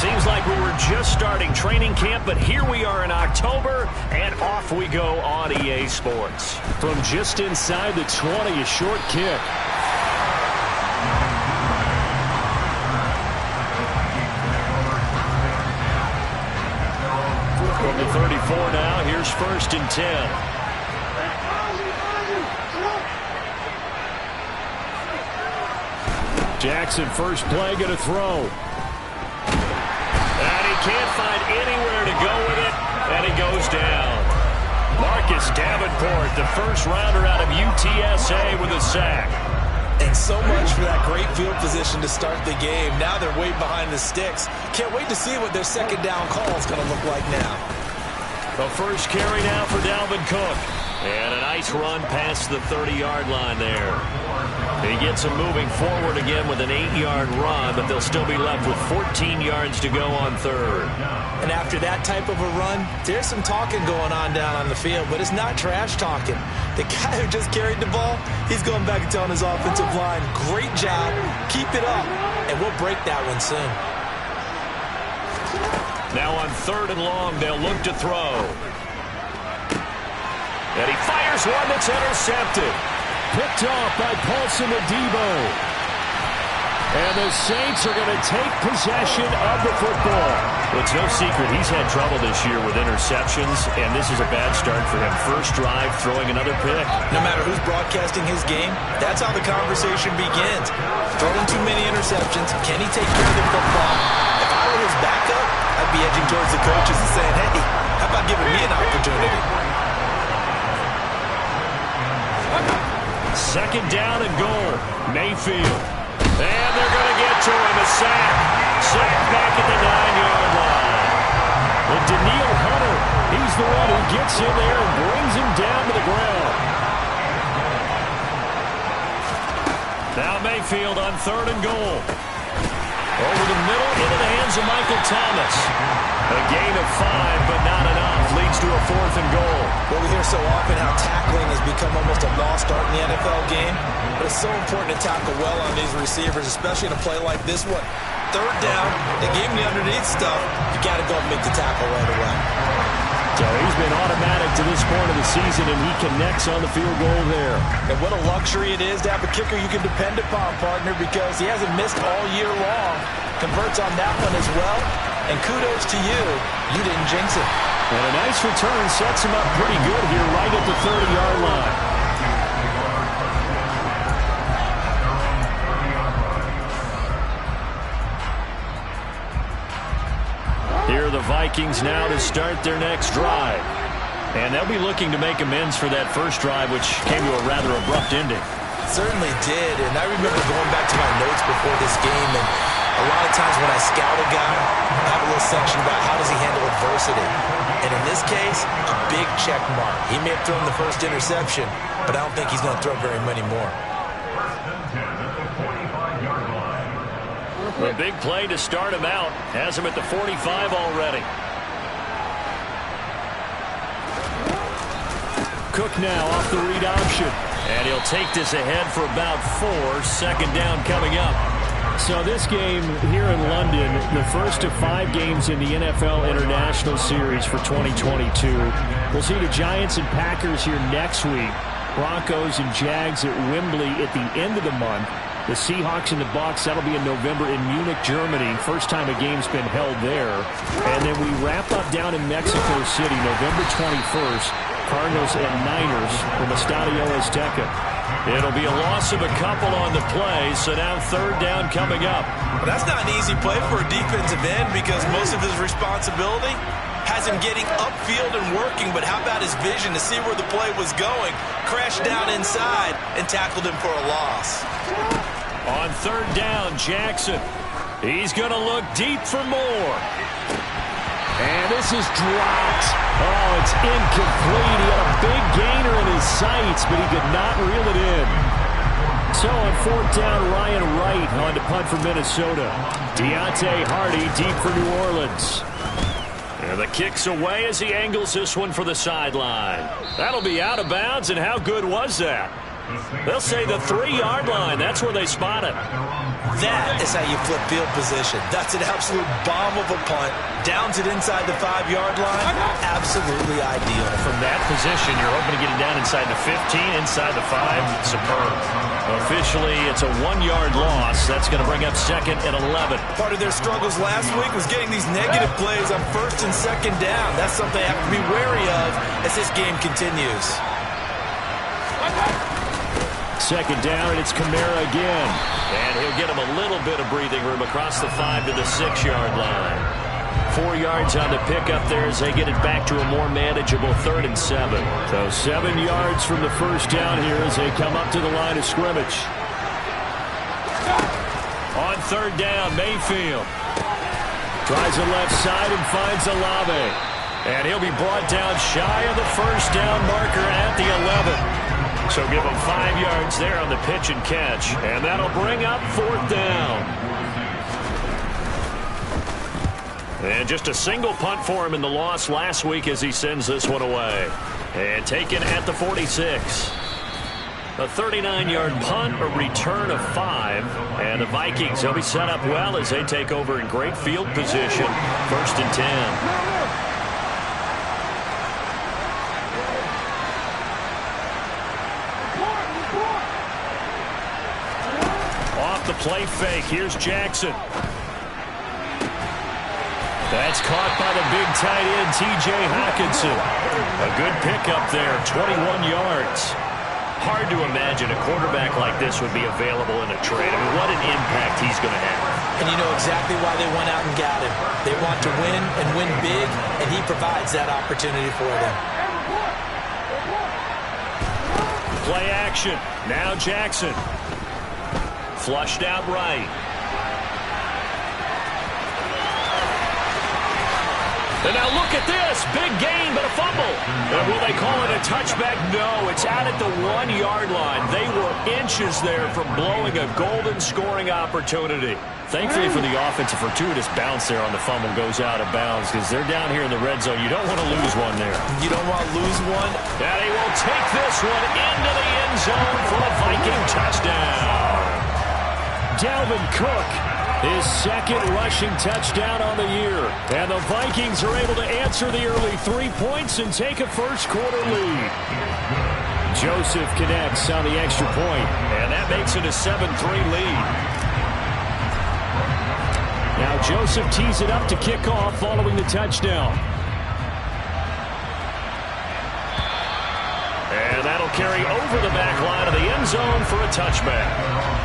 Seems like we were just starting training camp, but here we are in October, and off we go on EA Sports. From just inside the 20, a short kick. From the 34 now, here's 1st and 10. Jackson, first play, going to throw. And he can't find anywhere to go with it, and he goes down. Marcus Davenport, the first rounder out of UTSA with a sack. And so much for that great field position to start the game. Now they're way behind the sticks. Can't wait to see what their second down call is going to look like now. The first carry now for Dalvin Cook. And a nice run past the 30-yard line there. He gets him moving forward again with an 8-yard run, but they'll still be left with 14 yards to go on third. And after that type of a run, there's some talking going on down on the field, but it's not trash talking. The guy who just carried the ball, he's going back and telling his offensive line, great job, keep it up, and we'll break that one soon. Now on 3rd and long, they'll look to throw. And he fires one that's intercepted. Picked off by Paulson Adebo. And the Saints are going to take possession of the football. It's no secret he's had trouble this year with interceptions, and this is a bad start for him. First drive, throwing another pick. No matter who's broadcasting his game, that's how the conversation begins. Throwing too many interceptions, can he take care of the football? If I were his backup, I'd be edging towards the coaches and saying, hey, how about giving me an opportunity? Second down and goal. Mayfield. And they're going to get to him. A sack. Sack back at the 9-yard line. And Daniil Hunter, he's the one who gets in there and brings him down to the ground. Now Mayfield on 3rd and goal. Over the middle, into the hands of Michael Thomas. A gain of 5, but not enough. Leads to a 4th and goal. Well, we hear so often how tackling has become almost a lost art in the NFL game. But it's so important to tackle well on these receivers, especially in a play like this one. 3rd down, they gave him the underneath stuff. You got to go and make the tackle right away. So he's been automatic to this point of the season, and he connects on the field goal there. And what a luxury it is to have a kicker you can depend upon, partner, because he hasn't missed all year long. Converts on that one as well. And kudos to you. You didn't jinx it. And a nice return sets him up pretty good here right at the 30-yard line. Here are the Vikings now to start their next drive. And they'll be looking to make amends for that first drive, which came to a rather abrupt ending. Certainly did. And I remember going back to my notes before this game, and a lot of times when I scout a guy, I have a little section about how does he handle adversity. And in this case, a big check mark. He may have thrown the first interception, but I don't think he's going to throw very many more. A big play to start him out. Has him at the 45 already. Cook now off the read option. And he'll take this ahead for about 4. 2nd down coming up. So this game here in London, the first of 5 games in the NFL International Series for 2022. We'll see the Giants and Packers here next week. Broncos and Jags at Wembley at the end of the month. The Seahawks and the Bucs, that'll be in November in Munich, Germany. First time a game's been held there. And then we wrap up down in Mexico City, November 21st. Cardinals and Niners from Estadio Azteca. It'll be a loss of a couple on the play, so now 3rd down coming up. But that's not an easy play for a defensive end because most of his responsibility has him getting upfield and working, but how about his vision to see where the play was going? Crashed down inside and tackled him for a loss. On 3rd down, Jackson. He's going to look deep for more. And this is dropped. Oh, it's incomplete. He had a big gainer in his sights, but he could not reel it in. So on 4th down, Ryan Wright on to punt for Minnesota. Deontay Hardy deep for New Orleans. And the kick's away as he angles this one for the sideline. That'll be out of bounds, and how good was that? They'll say the 3-yard line. That's where they spot it. That is how you flip field position. That's an absolute bomb of a punt. Downs it inside the 5-yard line. Absolutely ideal. From that position, you're hoping to get it down inside the 15, inside the 5. Superb. Officially, it's a 1-yard loss. That's going to bring up 2nd and 11. Part of their struggles last week was getting these negative plays on 1st and 2nd down. That's something they have to be wary of as this game continues. 2nd down, and it's Kamara again. And he'll get him a little bit of breathing room across the 5 to the 6-yard line. 4 yards on the pickup there as they get it back to a more manageable 3rd and 7. So 7 yards from the first down here as they come up to the line of scrimmage. On 3rd down, Mayfield. Tries the left side and finds Olave. And he'll be brought down shy of the first down marker at the 11. So give him 5 yards there on the pitch and catch. And that'll bring up 4th down. And just a single punt for him in the loss last week as he sends this one away. And taken at the 46. A 39-yard punt, a return of 5. And the Vikings, they'll be set up well as they take over in great field position. 1st and 10. The play fake. Here's Jackson. That's caught by the big tight end, T.J. Hockenson. A good pickup there, 21 yards. Hard to imagine a quarterback like this would be available in a trade. I mean, what an impact he's going to have. And you know exactly why they went out and got him. They want to win and win big, and he provides that opportunity for them. Play action. Now Jackson. Flushed out right. And now look at this. Big gain, but a fumble. And will they call it a touchback? No, it's out at the 1-yard line. They were inches there from blowing a golden scoring opportunity. Thankfully for the offense, a fortuitous bounce there on the fumble goes out of bounds because they're down here in the red zone. You don't want to lose one there. You don't want to lose one. And he will take this one into the end zone for a Viking touchdown. Dalvin Cook, his 2nd rushing touchdown on the year. And the Vikings are able to answer the early 3 points and take a first-quarter lead. Joseph connects on the extra point. And that makes it a 7-3 lead. Now Joseph tees it up to kick off following the touchdown. And that'll carry over the back line of the end zone for a touchback.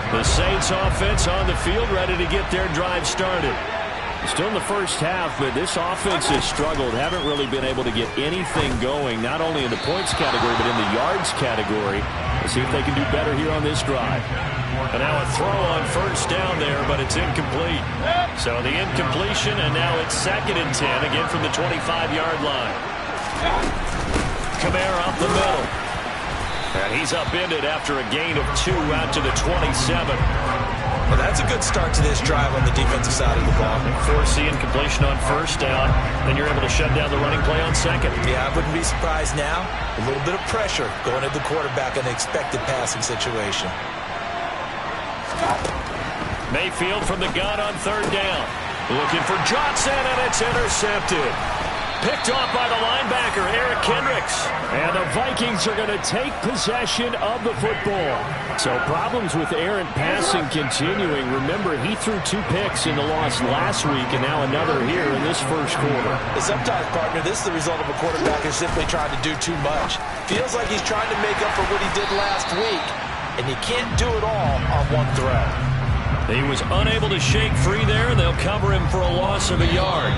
The Saints offense on the field ready to get their drive started. Still in the first half, but this offense has struggled. Haven't really been able to get anything going, not only in the points category, but in the yards category. Let's see if they can do better here on this drive. And now a throw on 1st down there, but it's incomplete. So the incompletion, and now it's 2nd and 10, again from the 25-yard line. Kamara up the middle. And he's upended after a gain of 2 out to the 27. Well, that's a good start to this drive on the defensive side of the ball. Force the incompletion on 1st down, then you're able to shut down the running play on 2nd. Yeah, I wouldn't be surprised now. A little bit of pressure going at the quarterback in an expected passing situation. Mayfield from the gun on 3rd down. Looking for Johnson, and it's intercepted. Picked off by the linebacker, Eric Kendricks. And the Vikings are going to take possession of the football. So problems with errant passing continuing. Remember, he threw 2 picks in the loss last week, and now another here in this first quarter. Sometimes, partner, this is the result of a quarterback who's simply trying to do too much. Feels like he's trying to make up for what he did last week, and he can't do it all on one throw. He was unable to shake free there, and they'll cover him for a loss of a yard.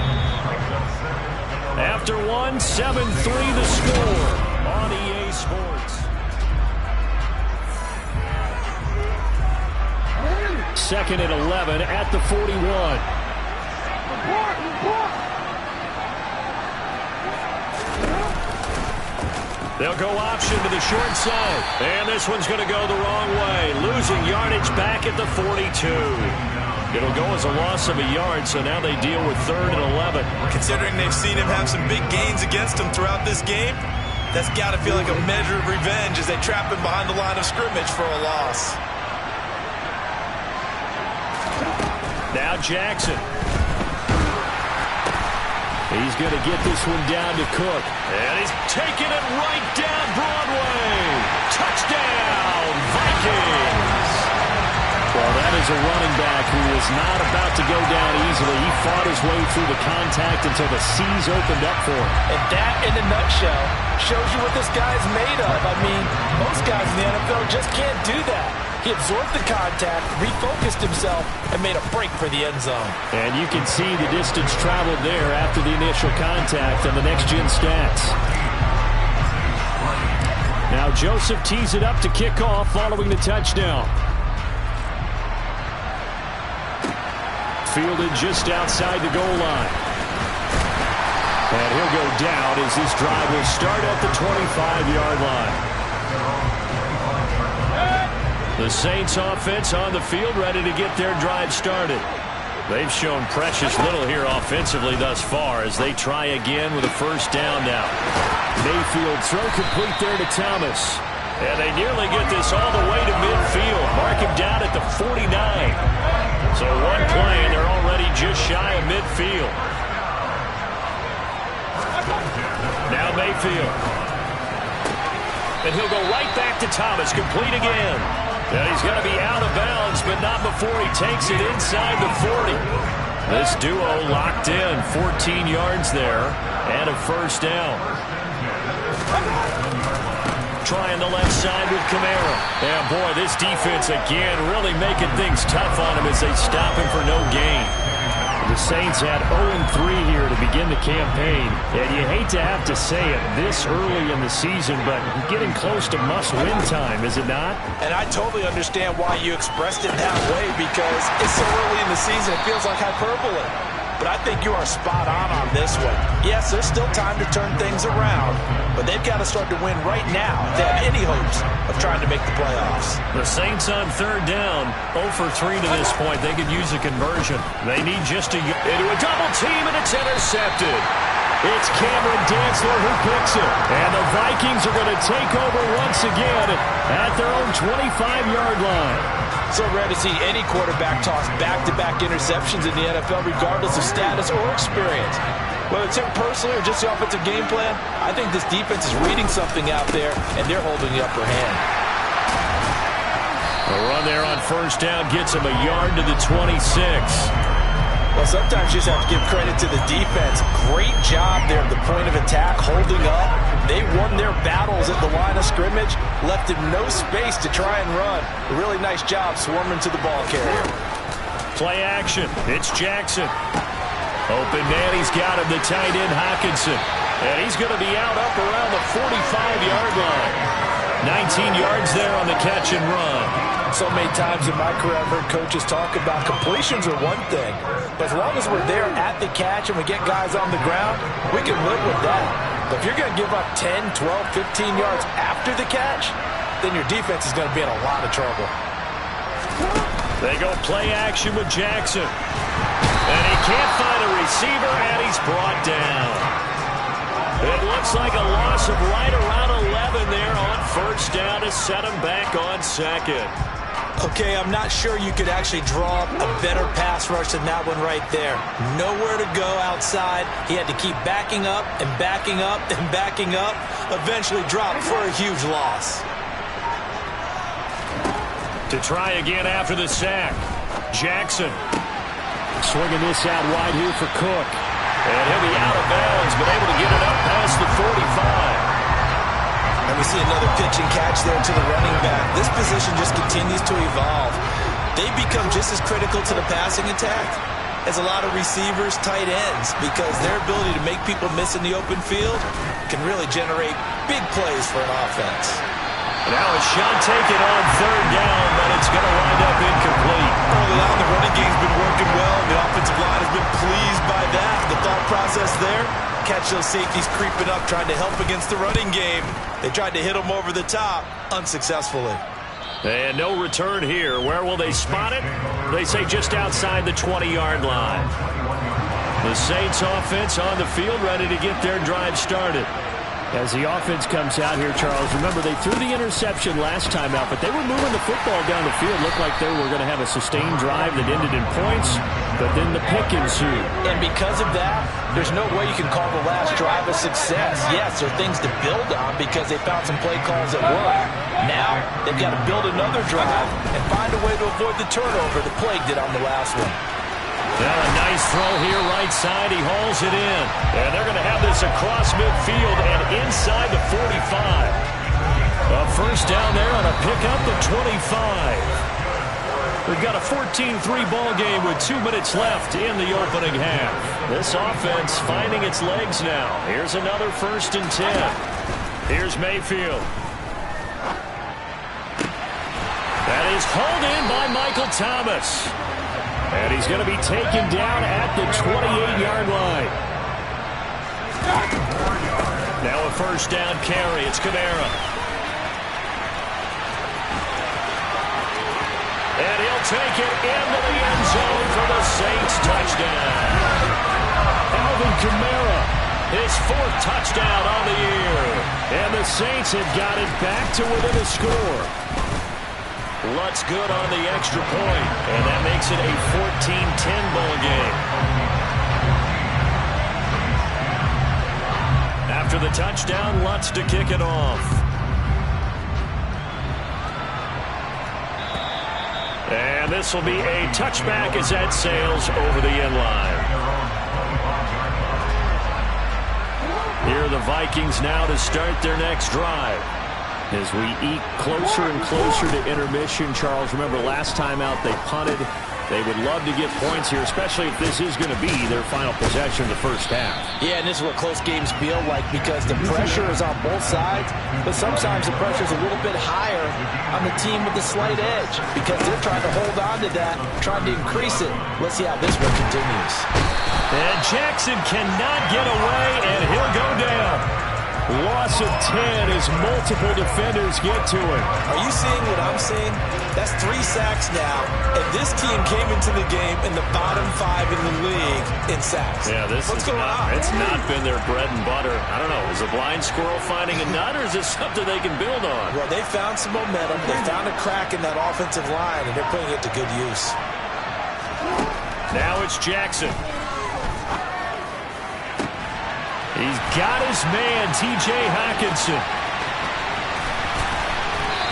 After 1, 7-3 the score on EA Sports. 2nd and 11 at the 41. They'll go option to the short side. And this one's going to go the wrong way. Losing yardage back at the 42. It'll go as a loss of a yard, so now they deal with 3rd and 11. Considering they've seen him have some big gains against him throughout this game, That's got to feel like a measure of revenge as they trap him behind the line of scrimmage for a loss. Now Jackson. He's going to get this one down to Cook. And he's taking it right down Broadway. Touchdown, Vikings. Well, that is a running back who is not about to go down easily. He fought his way through the contact until the seas opened up for him. And that, in a nutshell, shows you what this guy is made of. I mean, most guys in the NFL just can't do that. He absorbed the contact, refocused himself, and made a break for the end zone. And you can see the distance traveled there after the initial contact on the next-gen stats. Now Joseph tees it up to kick off following the touchdown. Fielded just outside the goal line. And he'll go down as this drive will start at the 25-yard line. The Saints offense on the field ready to get their drive started. They've shown precious little here offensively thus far as they try again with a first down now. Mayfield throw complete there to Thomas. And they nearly get this all the way to midfield. Mark him down at the 49. So one play and they're already just shy of midfield. Now Mayfield. And he'll go right back to Thomas, complete again. And he's going to be out of bounds, but not before he takes it inside the 40. This duo locked in, 14 yards there, and a first down. Trying the left side with Kamara. Yeah, boy, this defense again really making things tough on him as they stop him for no gain. The Saints had 0-3 here to begin the campaign, and you hate to have to say it this early in the season, but getting close to must-win time, is it not? And I totally understand why you expressed it that way, because it's so early in the season, it feels like hyperbole. But I think you are spot on this one. Yes, there's still time to turn things around, but they've got to start to win right now if they have any hopes of trying to make the playoffs. The Saints on third down, 0 for 3 to this point. They could use a conversion. They need just into a double team, and it's intercepted. It's Cameron Dantzler who picks it. And the Vikings are going to take over once again at their own 25-yard line. So rare to see any quarterback toss back-to-back interceptions in the NFL, regardless of status or experience. Whether it's him personally or just the offensive game plan, I think this defense is reading something out there, and they're holding the upper hand. A run there on first down gets him a yard to the 26. Well, sometimes you just have to give credit to the defense. Great job there at the point of attack, holding up. They won their battles at the line of scrimmage, left him no space to try and run. A really nice job swarming to the ball carrier. Play action. It's Jackson. Open man, he's got him, the tight end Hockenson. And he's going to be out up around the 45-yard line. 19 yards there on the catch and run. So many times in my career I've heard coaches talk about completions are one thing, but as long as we're there at the catch and we get guys on the ground, we can live with that. But if you're going to give up 10, 12, 15 yards after the catch, then your defense is going to be in a lot of trouble. They go play action with Jackson. And he can't find a receiver, and he's brought down. It looks like a loss of right around 11 there on first down to set him back on second. Okay, I'm not sure you could actually draw up a better pass rush than that one right there. Nowhere to go outside. He had to keep backing up and backing up and backing up. Eventually dropped for a huge loss. To try again after the sack. Jackson. Swinging this out wide here for Cook. And he'll be out of bounds, but able to get it up past the 45. And we see another pitch and catch there to the running back. This position just continues to evolve. They become just as critical to the passing attack as a lot of receivers, tight ends, because their ability to make people miss in the open field can really generate big plays for an offense. Now a shot taken on third down, but it's going to wind up incomplete. Early on, the running game's been working well, and the offensive line has been pleased by that. The thought process there, catch those safeties creeping up, trying to help against the running game. They tried to hit them over the top, unsuccessfully. And no return here. Where will they spot it? They say just outside the 20-yard line. The Saints offense on the field ready to get their drive started. As the offense comes out here, Charles, remember they threw the interception last time out, but they were moving the football down the field. Looked like they were going to have a sustained drive that ended in points, but then the pick ensued. And because of that, there's no way you can call the last drive a success. Yes, there are things to build on because they found some play calls that work. Now, they've got to build another drive and find a way to avoid the turnover the Plague did on the last one. Now a nice throw here, right side. He hauls it in. And they're going to have this across midfield and inside the 45. A first down there on a pickup at 25. We've got a 14-3 ball game with 2 minutes left in the opening half. This offense finding its legs now. Here's another 1st and 10. Here's Mayfield. That is hauled in by Michael Thomas. And he's going to be taken down at the 28-yard line. Now a first down carry. It's Kamara. And he'll take it into the end zone for the Saints touchdown. Alvin Kamara, his 4th touchdown on the year. And the Saints have got it back to within a score. Lutz good on the extra point, and that makes it a 14-10 ball game. After the touchdown, Lutz to kick it off. And this will be a touchback as that sails over the end line. Here are the Vikings now to start their next drive. As we eke closer and closer to intermission, Charles, remember last time out they punted. They would love to get points here, especially if this is going to be their final possession of the first half. Yeah, and this is what close games feel like because the pressure is on both sides, but sometimes the pressure is a little bit higher on the team with the slight edge because they're trying to hold on to that, trying to increase it. Let's see how this one continues. And Jackson cannot get away, and he'll go down. Loss of 10 as multiple defenders get to him. Are you seeing what I'm seeing? That's 3 sacks now, and this team came into the game in the bottom 5 in the league in sacks. Yeah, what's going on? It's not been their bread and butter. I don't know. Is a blind squirrel finding a nut, or is this something they can build on? Well, they found some momentum. They found a crack in that offensive line, and they're putting it to good use. Now it's Jackson. He's got his man, T.J. Hockenson.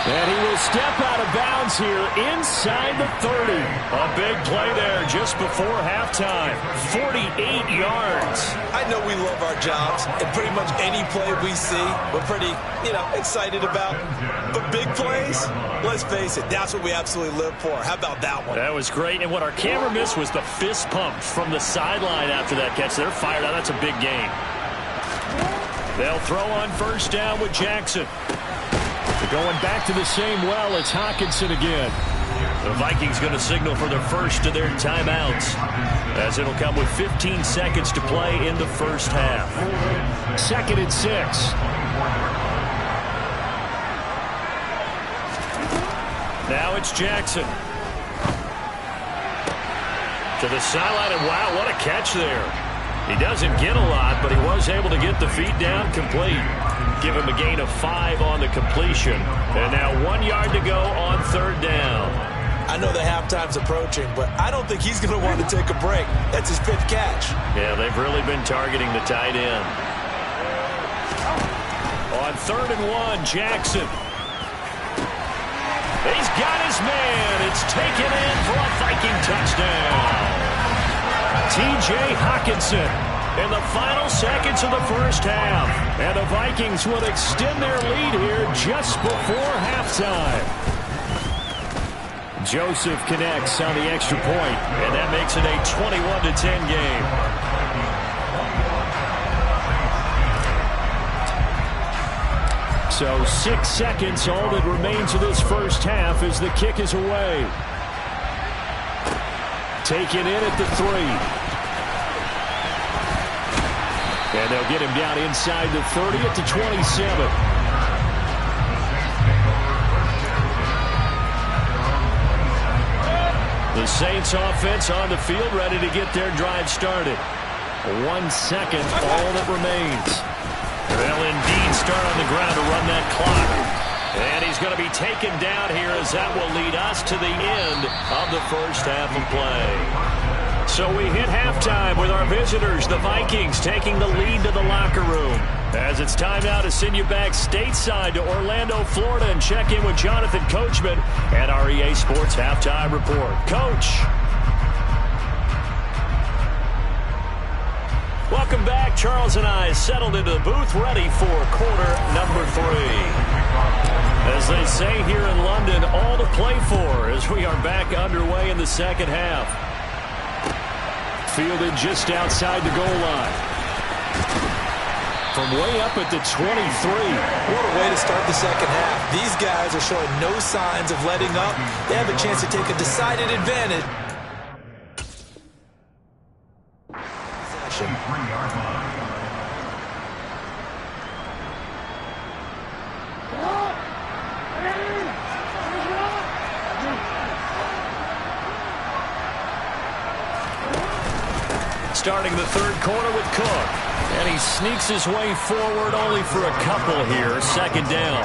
And he will step out of bounds here inside the 30. A big play there just before halftime. 48 yards. I know we love our jobs, and pretty much any play we see, we're pretty, excited about. But big plays, let's face it, that's what we absolutely live for. How about that one? That was great. And what our camera missed was the fist pump from the sideline after that catch. They're fired out. That's a big game. They'll throw on first down with Jackson. They're going back to the same well. It's Hockenson again. The Vikings going to signal for their first of their timeouts, as it'll come with 15 seconds to play in the first half. 2nd and 6. Now it's Jackson. To the sideline, and wow, what a catch there. He doesn't get a lot, but he was able to get the feet down complete. Give him a gain of 5 on the completion. And now 1 yard to go on 3rd down. I know the halftime's approaching, but I don't think he's going to want to take a break. That's his 5th catch. Yeah, they've really been targeting the tight end. On 3rd and 1, Jackson. He's got his man. It's taken in for a Viking touchdown. T.J. Hockenson in the final seconds of the first half. And the Vikings will extend their lead here just before halftime. Joseph connects on the extra point, and that makes it a 21-10 game. So 6 seconds, all that remains of this first half as the kick is away. Taken in at the 3. And they'll get him down inside the 30 at the 27. The Saints offense on the field ready to get their drive started. 1 second, all that remains. They'll indeed start on the ground to run that clock. And he's going to be taken down here as that will lead us to the end of the first half of play. So we hit halftime with our visitors, the Vikings, taking the lead to the locker room. As it's time now to send you back stateside to Orlando, Florida, and check in with Jonathan Coachman at our EA Sports Halftime Report. Coach. Welcome back. Charles and I settled into the booth, ready for quarter number 3. As they say here in London, all to play for as we are back underway in the second half. Fielded just outside the goal line. From way up at the 23. What a way to start the second half. These guys are showing no signs of letting up. They have a chance to take a decided advantage. Starting the third quarter with Cook. And he sneaks his way forward only for a couple here. Second down.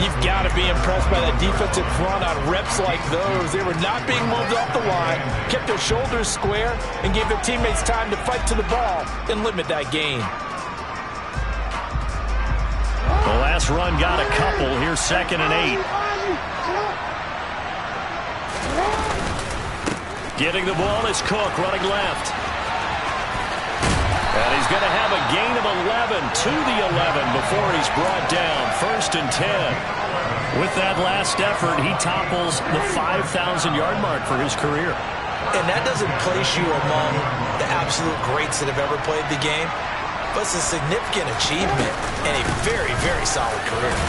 You've got to be impressed by that defensive front on reps like those. They were not being moved off the line, kept their shoulders square, and gave their teammates time to fight to the ball and limit that gain. The last run got a couple. Here's 2nd and 8. Getting the ball is Cook running left. And he's going to have a gain of 11 to the 11 before he's brought down. 1st and 10. With that last effort, he topples the 5,000-yard mark for his career. And that doesn't place you among the absolute greats that have ever played the game, but it's a significant achievement and a very, very solid career.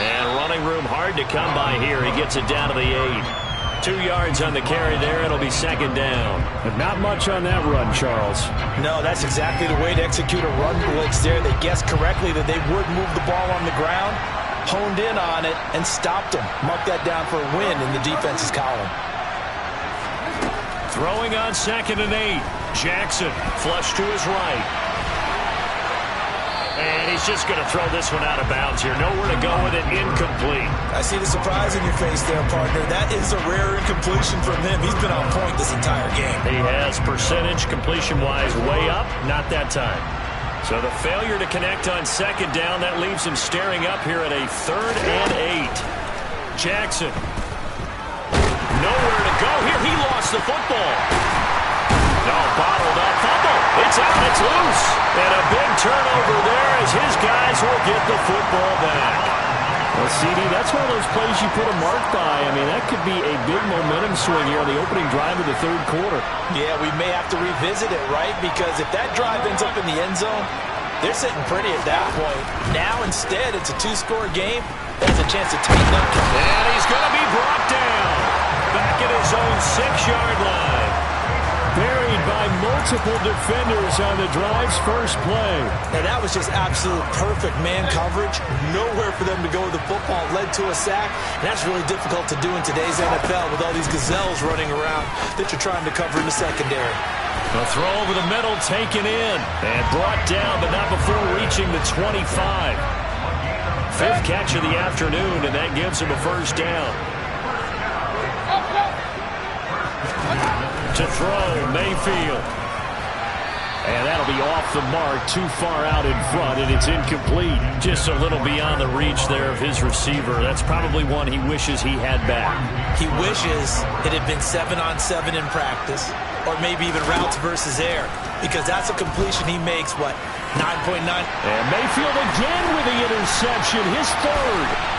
And running room hard to come by here. He gets it down to the 8. 2 yards on the carry there. It'll be 2nd down. But not much on that run, Charles. No, that's exactly the way to execute a run blitz there. They guessed correctly that they would move the ball on the ground, honed in on it, and stopped them. Mark that down for a win in the defense's column. Throwing on 2nd and 8. Jackson flush to his right. And he's just going to throw this one out of bounds here. Nowhere to go with it. Incomplete. I see the surprise in your face there, partner. That is a rare incompletion from him. He's been on point this entire game. He has percentage completion-wise way up. Not that time. So the failure to connect on 2nd down, that leaves him staring up here at a 3rd and 8. Jackson. Nowhere to go here. He lost the football. No, bottled up. Fumble. It's out. It's loose. And a big turnover there as his guys will get the football back. Well, CD, that's one of those plays you put a mark by. I mean, that could be a big momentum swing here on the opening drive of the third quarter. Yeah, we may have to revisit it, right? Because if that drive ends up in the end zone, they're sitting pretty at that point. Now, instead, it's a 2-score game. There's a chance to tighten up. And he's going to be brought down. Back at his own 6-yard line. Buried by multiple defenders on the drive's first play. And that was just absolute perfect man coverage. Nowhere for them to go with the football. Led to a sack. And that's really difficult to do in today's NFL with all these gazelles running around that you're trying to cover in the secondary. A throw over the middle, taken in. And brought down, but not before reaching the 25. 5th catch of the afternoon, and that gives him a 1st down. To throw, Mayfield. And that'll be off the mark, too far out in front, and it's incomplete. Just a little beyond the reach there of his receiver. That's probably one he wishes he had back. He wishes it had been 7-on-7 in practice, or maybe even routes versus air, because that's a completion he makes, what, 9.9? And Mayfield again with the interception, his 3rd.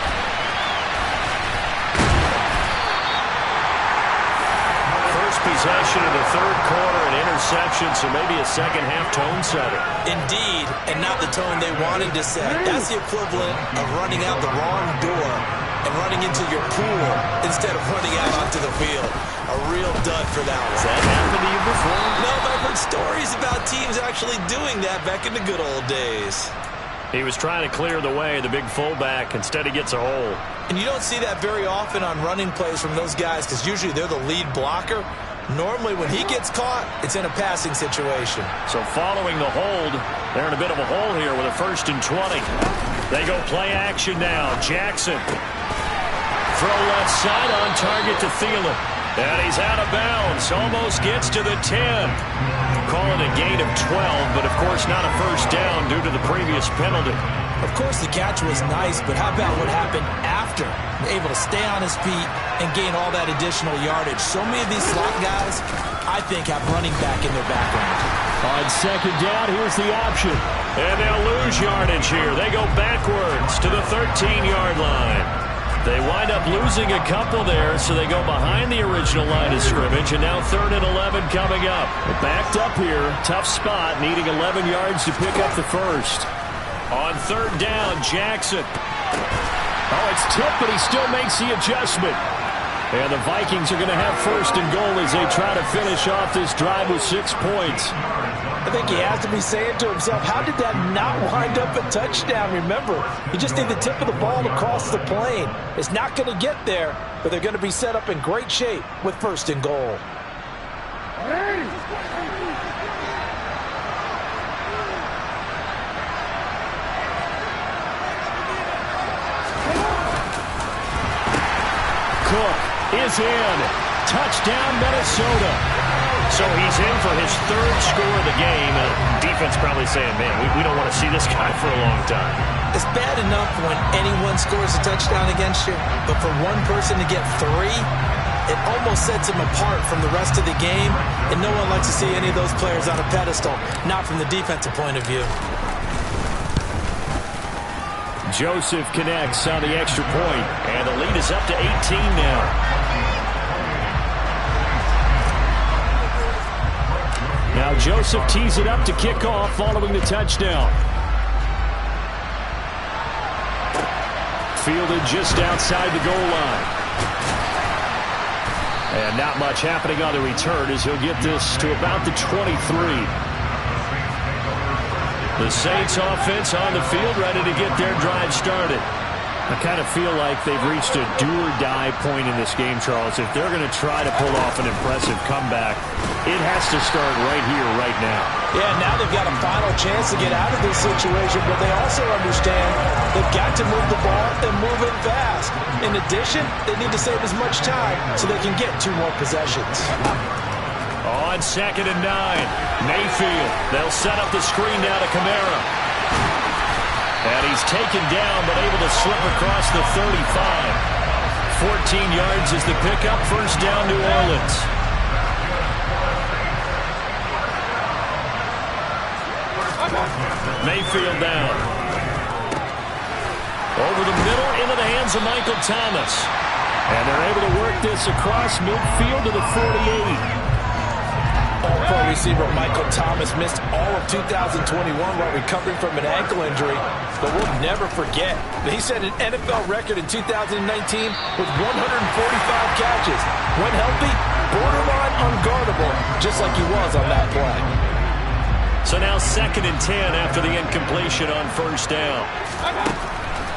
Possession of the third quarter, an interception, so maybe a second-half tone setter. Indeed, and not the tone they wanted to set. That's the equivalent of running out the wrong door and running into your pool instead of running out onto the field. A real dud for that one. Has that happened to you before? No, but I've heard stories about teams actually doing that back in the good old days. He was trying to clear the way, the big fullback. Instead, he gets a hole. And you don't see that very often on running plays from those guys because usually they're the lead blocker. Normally, when he gets caught, it's in a passing situation. So following the hold, they're in a bit of a hole here with a 1st and 20. They go play action now. Jackson. Throw left side on target to Thielen. And he's out of bounds. Almost gets to the 10. Calling a gain of 12, but of course not a first down due to the previous penalty. Of course, the catch was nice, but how about what happened after? Able to stay on his feet and gain all that additional yardage. So many of these slot guys, I think, have running back in their background. On 2nd down, here's the option. And they'll lose yardage here. They go backwards to the 13-yard line. They wind up losing a couple there, so they go behind the original line of scrimmage, and now 3rd and 11 coming up. They're backed up here. Tough spot, needing 11 yards to pick up the first. On 3rd down, Jackson. Oh, it's tipped, but he still makes the adjustment. And the Vikings are going to have 1st and goal as they try to finish off this drive with 6 points. I think he has to be saying to himself, how did that not wind up a touchdown? Remember, you just need the tip of the ball across the plane. It's not going to get there, but they're going to be set up in great shape with 1st and goal. Cook is in. Touchdown, Minnesota. So he's in for his 3rd score of the game. Defense probably saying, man, we don't want to see this guy for a long time. It's bad enough when anyone scores a touchdown against you, but for one person to get 3, it almost sets him apart from the rest of the game, and no one likes to see any of those players on a pedestal, not from the defensive point of view. Joseph connects on the extra point, and the lead is up to 18 now. Now Joseph tees it up to kick off following the touchdown. Fielded just outside the goal line. And not much happening on the return as he'll get this to about the 23. The Saints offense on the field, ready to get their drive started. I kind of feel like they've reached a do-or-die point in this game, Charles. If they're going to try to pull off an impressive comeback, it has to start right here, right now. Yeah, now they've got a final chance to get out of this situation, but they also understand they've got to move the ball and move it fast. In addition, they need to save as much time so they can get 2 more possessions. On 2nd and 9, Mayfield. They'll set up the screen now to Kamara. And he's taken down, but able to slip across the 35. 14 yards is the pickup. 1st down, New Orleans. Mayfield down. Over the middle, into the hands of Michael Thomas. And they're able to work this across midfield to the 48. All-pro receiver Michael Thomas missed all of 2021 while recovering from an ankle injury, but we'll never forget that he set an NFL record in 2019 with 145 catches. When healthy, borderline unguardable, just like he was on that play. So now 2nd and 10 after the incompletion on 1st down.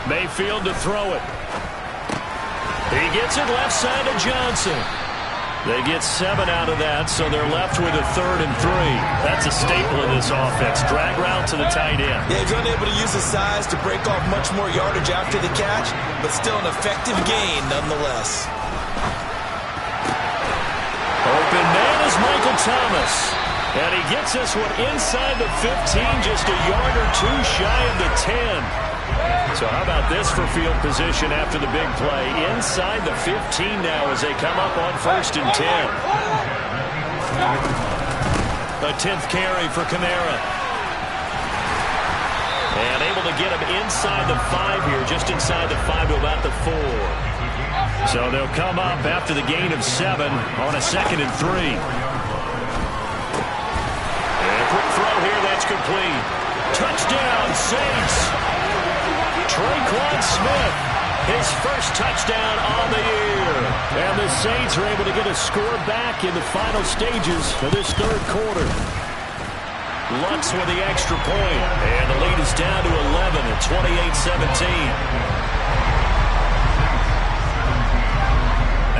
Mayfield to throw it. He gets it left side to Johnson. They get 7 out of that, so they're left with a 3rd and 3. That's a staple of this offense. Drag route to the tight end. Yeah, he's unable to use his size to break off much more yardage after the catch, but still an effective gain nonetheless. Open man is Michael Thomas. And he gets this one inside the 15, just a yard or 2 shy of the 10. So how about this for field position after the big play? Inside the 15 now as they come up on 1st and 10. A 10th carry for Kamara. And able to get him inside the 5 here, just inside the 5 to about the 4. So they'll come up after the gain of 7 on a 2nd and 3. And a quick throw here, that's complete. Touchdown, Saints. Traquan Smith, his first touchdown on the year. And the Saints are able to get a score back in the final stages of this 3rd quarter. Lutz with the extra point. And the lead is down to 11 at 28-17.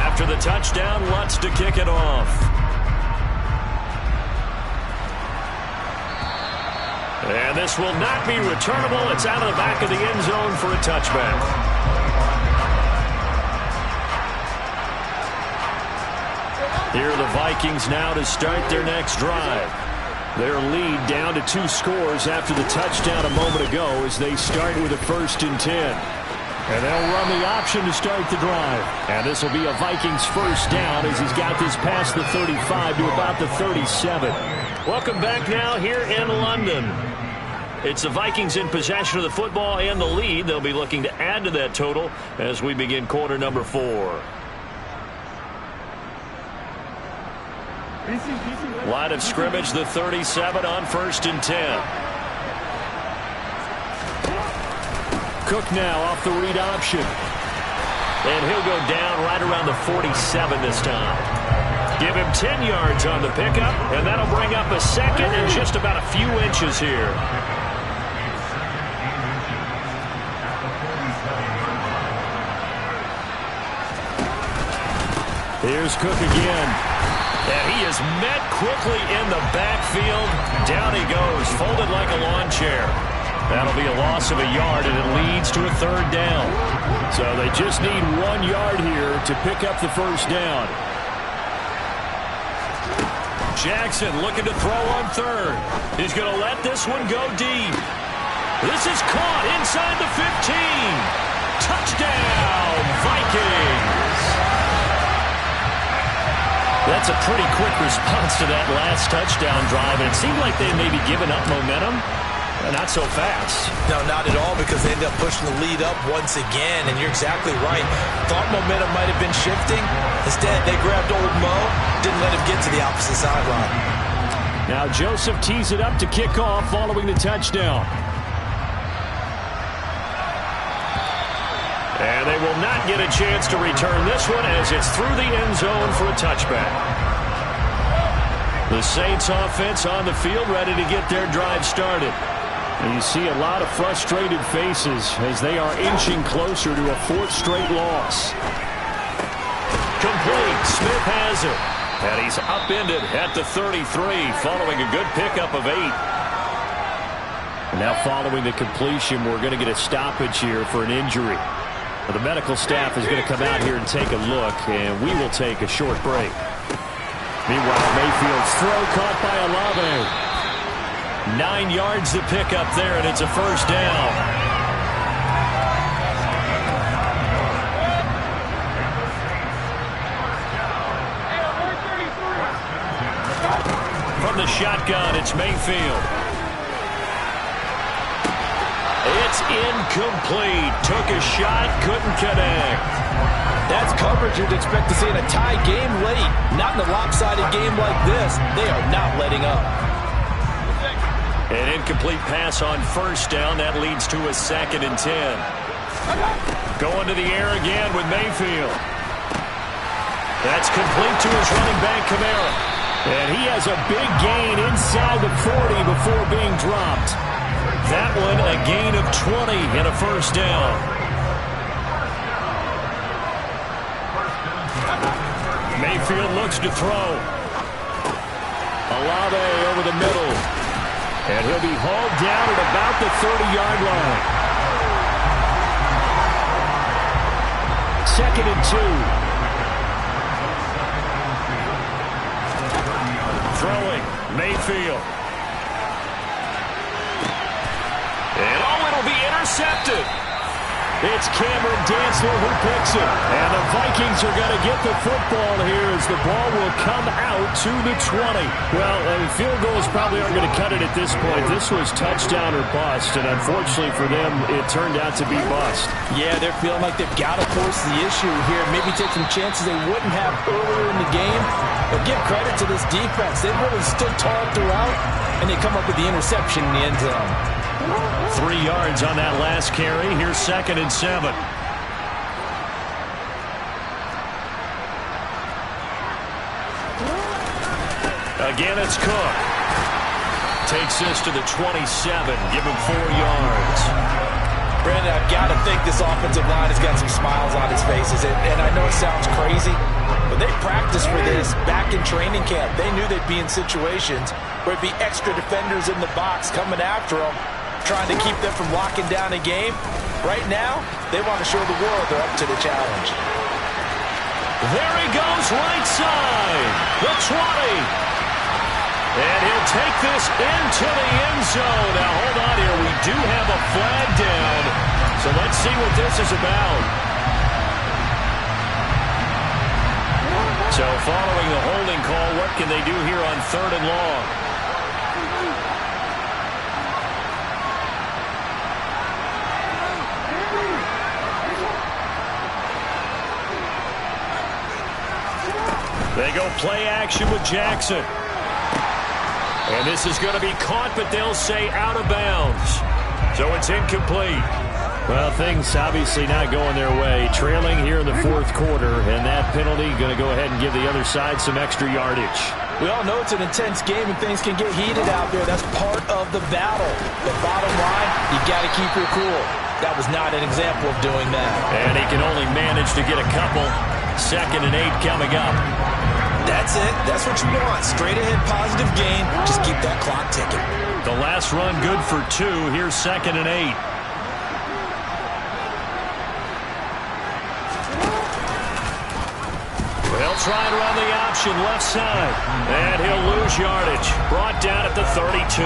After the touchdown, Lutz to kick it off. And this will not be returnable. It's out of the back of the end zone for a touchback. Here are the Vikings now to start their next drive. Their lead down to 2 scores after the touchdown a moment ago as they start with a 1st and 10. And they'll run the option to start the drive. And this will be a Vikings 1st down as he's got this past the 35 to about the 37. Welcome back now here in London. It's the Vikings in possession of the football and the lead. They'll be looking to add to that total as we begin quarter number 4. Line of scrimmage, the 37 on 1st and 10. Cook now off the read option. And he'll go down right around the 47 this time. Give him 10 yards on the pickup, and that'll bring up a 2nd and just about a few inches here. Here's Cook again. And he is met quickly in the backfield. Down he goes, folded like a lawn chair. That'll be a loss of a yard, and it leads to a 3rd down. So they just need 1 yard here to pick up the 1st down. Jackson looking to throw on 3rd. He's going to let this one go deep. This is caught inside the 15. Touchdown, Vikings. That's a pretty quick response to that last touchdown drive, and it seemed like they may be giving up momentum. Not so fast. No, not at all, because they ended up pushing the lead up once again, and you're exactly right. Thought momentum might have been shifting. Instead, they grabbed old Mo, didn't let him get to the opposite sideline. Now Joseph tees it up to kick off following the touchdown. And they will not get a chance to return this one as it's through the end zone for a touchback. The Saints offense on the field ready to get their drive started. And you see a lot of frustrated faces as they are inching closer to a 4th straight loss. Complete. Smith has it. And he's upended at the 33 following a good pickup of 8. Now following the completion, we're going to get a stoppage here for an injury. The medical staff is going to come out here and take a look, and we will take a short break. Meanwhile, Mayfield's throw caught by Olave. 9 yards to pick up there, and it's a 1st down. From the shotgun, it's Mayfield. It's incomplete. Took a shot, couldn't connect. That's coverage you'd expect to see in a tie game late. Not in a lopsided game like this. They are not letting up. An incomplete pass on 1st down. That leads to a 2nd and 10. Going to the air again with Mayfield. That's complete to his running back, Kamara. And he has a big gain inside the 40 before being dropped. That one a gain of 20 and a 1st down. Mayfield looks to throw. Olave over the middle. And he'll be hauled down at about the 30-yard line. 2nd and 2. Throwing. Mayfield. And it'll be intercepted. It's Cameron Dantzler who picks it. And the Vikings are going to get the football here as the ball will come out to the 20. Well, field goals probably aren't going to cut it at this point. This was touchdown or bust, and unfortunately for them, it turned out to be bust. Yeah, they're feeling like they've got to force the issue here. Maybe take some chances they wouldn't have earlier in the game. But give credit to this defense. They really stood tall throughout, and they come up with the interception in the end zone. 3 yards on that last carry. Here's 2nd and 7. Again, it's Cook. Takes this to the 27. Give him 4 yards. Brandon, I've got to think this offensive line has got some smiles on its faces. And I know it sounds crazy, but they practiced for this back in training camp. They knew they'd be in situations where it'd be extra defenders in the box coming after them, trying to keep them from locking down a game. Right now, they want to show the world they're up to the challenge. There he goes, right side, the 20. And he'll take this into the end zone. Now, hold on here. We do have a flag down. So let's see what this is about. So following the holding call, what can they do here on 3rd and long? They go play action with Jackson. And this is going to be caught, but they'll say out of bounds. So it's incomplete. Well, things obviously not going their way. Trailing here in the 4th quarter, and that penalty going to go ahead and give the other side some extra yardage. We all know it's an intense game and things can get heated out there. That's part of the battle. But bottom line, you got to keep your cool. That was not an example of doing that. And he can only manage to get a couple. 2nd and 8 coming up. That's it. That's what you want. Straight ahead positive gain. Just keep that clock ticking. The last run good for 2. Here's 2nd and 8. They'll try and run the option left side. And he'll lose yardage. Brought down at the 32.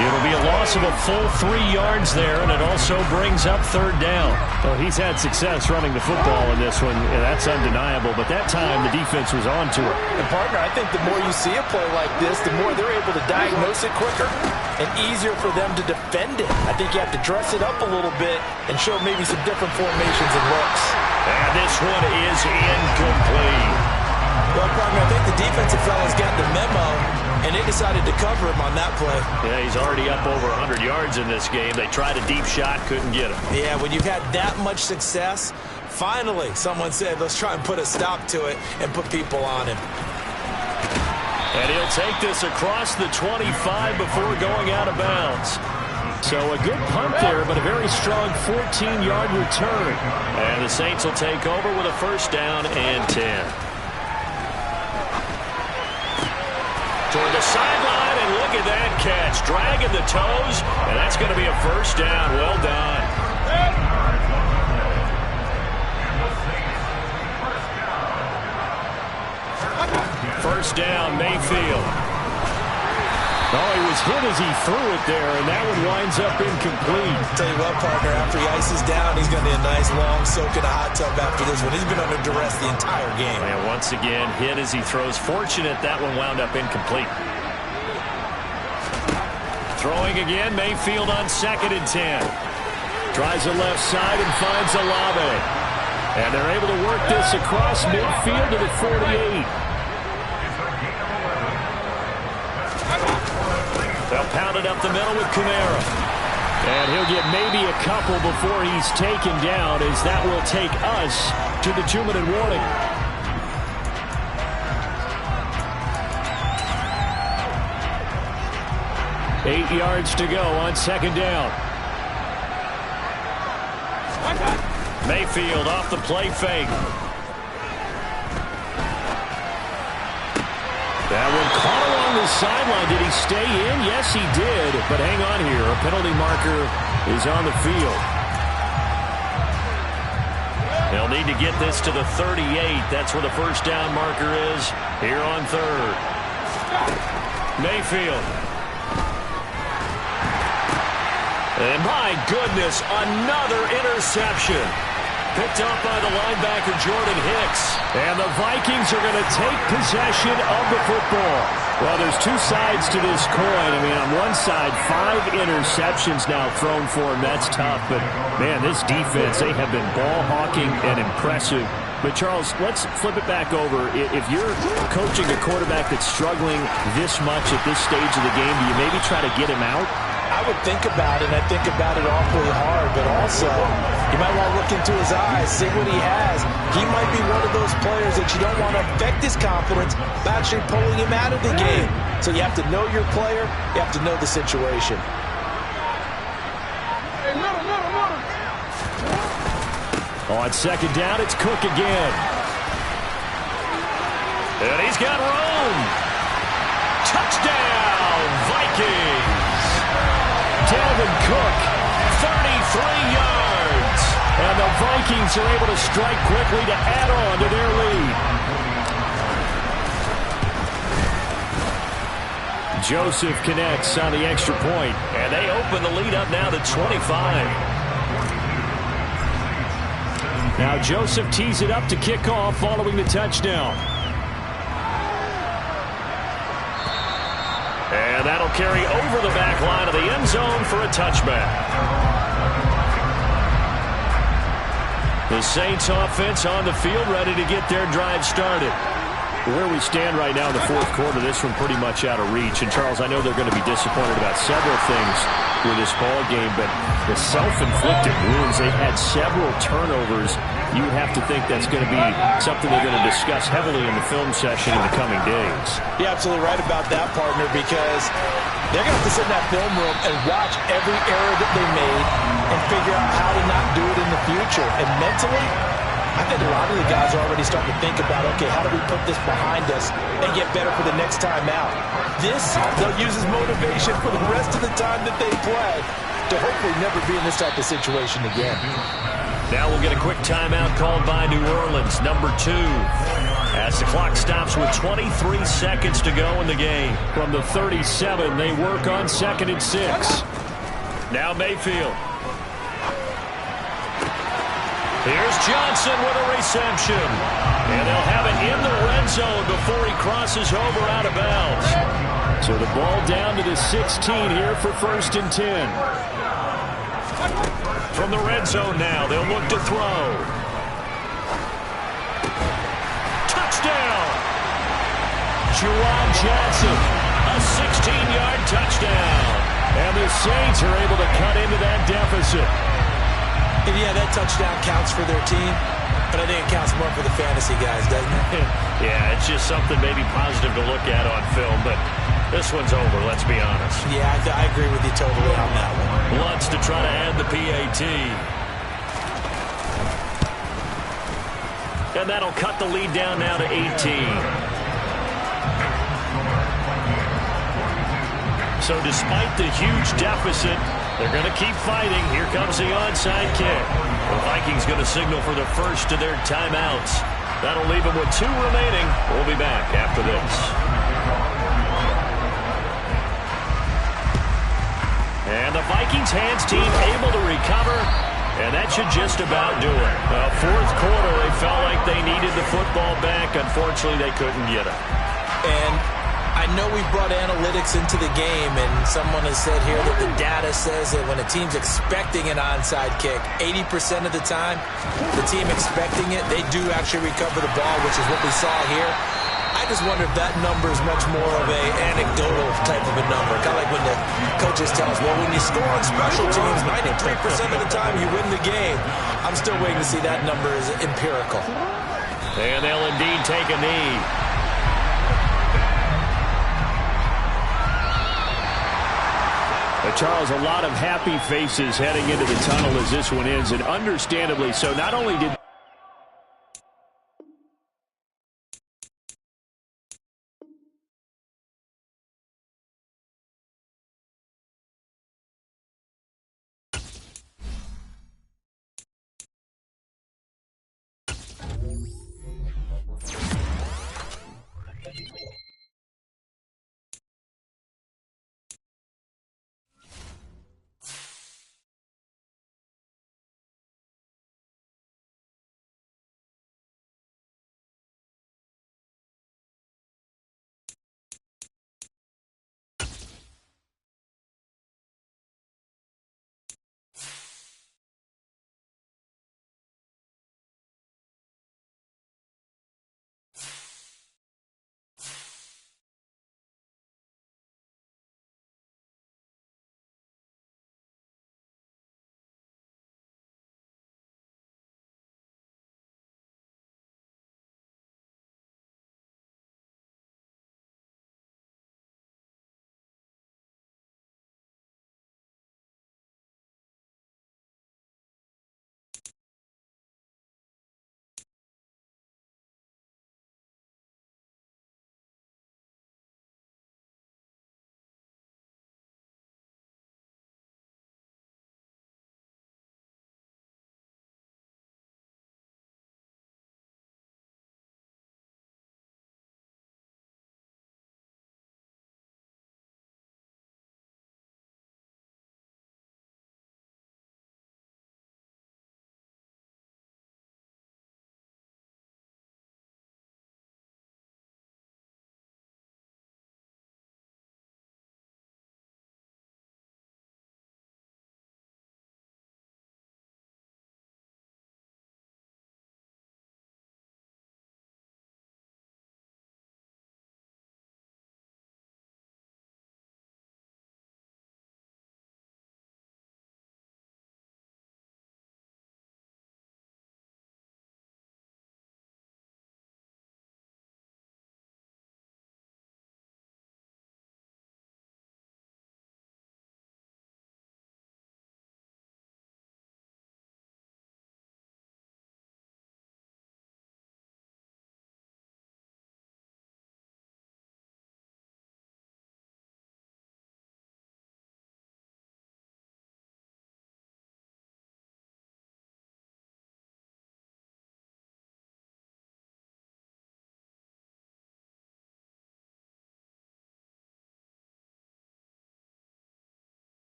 It'll be a loss of a full 3 yards there, and it also brings up 3rd down. Well, he's had success running the football in this one, and that's undeniable. But that time, the defense was on to it. And, partner, I think the more you see a play like this, the more they're able to diagnose it quicker and easier for them to defend it. I think you have to dress it up a little bit and show maybe some different formations and looks. And this one is incomplete. Well, partner, I think the defensive fellas got the memo, and they decided to cover him on that play. Yeah, he's already up over 100 yards in this game. They tried a deep shot, couldn't get him. Yeah, when you've had that much success, finally someone said, let's try and put a stop to it and put people on him. And he'll take this across the 25 before going out of bounds. So a good punt there, but a very strong 14-yard return. And the Saints will take over with a 1st down and 10. Toward the sideline, and look at that catch. Dragging the toes, and that's going to be a 1st down. Well done. First down, Mayfield. Oh, he was hit as he threw it there, and that one winds up incomplete. Tell you what, partner, after he ices down, he's going to need a nice long soak in a hot tub after this one. He's been under duress the entire game. And once again, hit as he throws. Fortunate that one wound up incomplete. Throwing again, Mayfield on 2nd and 10. Tries the left side and finds Olave. And they're able to work this across midfield to the 48. They'll pound it up the middle with Kamara. And he'll get maybe a couple before he's taken down, as that will take us to the 2-minute warning. Eight yards to go on 2nd down. Mayfield off the play fake. That one caught along the sideline. Did he stay in? Yes, he did. But hang on here. A penalty marker is on the field. They'll need to get this to the 38. That's where the 1st down marker is here on 3rd. Mayfield. And my goodness, another interception. Picked up by the linebacker, Jordan Hicks. And the Vikings are going to take possession of the football. Well, there's 2 sides to this coin. I mean, on one side, 5 interceptions now thrown for him. That's tough. But, man, this defense, they have been ball hawking and impressive. But, Charles, let's flip it back over. If you're coaching a quarterback that's struggling this much at this stage of the game, do you maybe try to get him out? I would think about it, and I think about it awfully hard, but also you might want to look into his eyes, see what he has. He might be one of those players that you don't want to affect his confidence by actually pulling him out of the game. So you have to know your player, you have to know the situation. Hey, middle. On second down, it's Cook again. And he's got room. Touchdown, Vikings. Dalvin Cook, 33 yards. And the Vikings are able to strike quickly to add on to their lead. Joseph connects on the extra point. And they open the lead up now to 25. Now Joseph tees it up to kick off following the touchdown. And that'll carry over the back line of the end zone for a touchback. The Saints offense on the field ready to get their drive started. Where we stand right now in the fourth quarter, this one pretty much out of reach. And, Charles, I know they're going to be disappointed about several things with this ball game, but the self-inflicted wounds, they had several turnovers. You have to think that's going to be something they're going to discuss heavily in the film session in the coming days. You're absolutely right about that, partner, because they're going to have to sit in that film room and watch every error that they made and figure out how to not do it in the future. And mentally, I think a lot of the guys are already starting to think about, okay, how do we put this behind us and get better for the next time out? This, they'll use as motivation for the rest of the time that they play to hopefully never be in this type of situation again. Now we'll get a quick timeout called by New Orleans, number 2. As the clock stops with 23 seconds to go in the game. From the 37, they work on 2nd and 6. Now Mayfield. Here's Johnson with a reception. And they'll have it in the red zone before he crosses over out of bounds. So the ball down to the 16 here for 1st and 10. From the red zone now, they'll look to throw. Touchdown! Juwan Johnson, a 16-yard touchdown. And the Saints are able to cut into that deficit. And yeah, that touchdown counts for their team, but I think it counts more for the fantasy guys, doesn't it? Yeah, it's just something maybe positive to look at on film, but this one's over, let's be honest. Yeah, I agree with you totally on that one. Lutz to try to add the PAT. And that'll cut the lead down now to 18. So despite the huge deficit, they're going to keep fighting. Here comes the onside kick. The Vikings going to signal for the first of their timeouts. That'll leave them with 2 remaining. We'll be back after this. And the Vikings hands team able to recover, and that should just about do it. Fourth quarter, they felt like they needed the football back. Unfortunately, they couldn't get it. And I know we brought analytics into the game, and someone has said here that the data says that when a team's expecting an onside kick, 80% of the time, the team expecting it, they do actually recover the ball, which is what we saw here. I just wonder if that number is much more of an anecdotal type of a number. Kind of like when the coaches tell us, well, when you score on special teams, 93% of the time you win the game. I'm still waiting to see that number is empirical. And they'll indeed take a knee. Charles, a lot of happy faces heading into the tunnel as this one ends, and understandably so. Not only did